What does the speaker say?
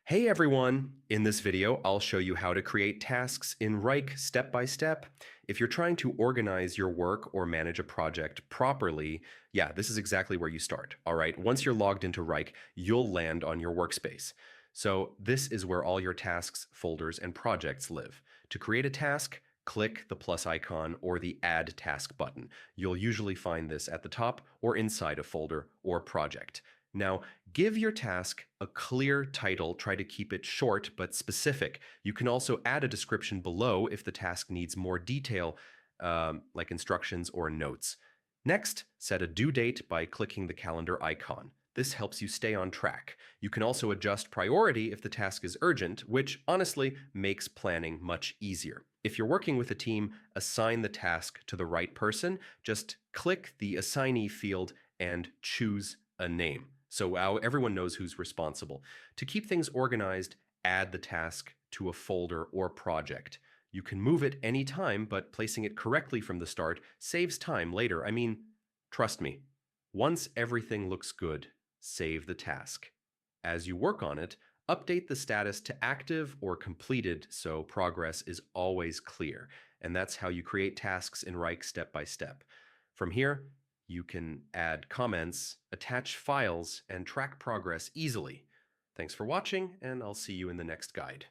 Hey everyone! In this video, I'll show you how to create tasks in Wrike step by step. If you're trying to organize your work or manage a project properly, yeah, this is exactly where you start. All right, once you're logged into Wrike, you'll land on your workspace. So this is where all your tasks, folders, and projects live. To create a task, click the plus icon or the Add Task button. You'll usually find this at the top or inside a folder or project. Now, give your task a clear title. Try to keep it short but specific. You can also add a description below if the task needs more detail, like instructions or notes. Next, set a due date by clicking the calendar icon. This helps you stay on track. You can also adjust priority if the task is urgent, which honestly makes planning much easier. If you're working with a team, assign the task to the right person. Just click the assignee field and choose a name. So everyone knows who's responsible. To keep things organized, add the task to a folder or project. You can move it anytime, but placing it correctly from the start saves time later. I mean, trust me, once everything looks good, save the task. As you work on it, update the status to active or completed so progress is always clear. And that's how you create tasks in Wrike step by step. From here, you can add comments, attach files, and track progress easily. Thanks for watching, and I'll see you in the next guide.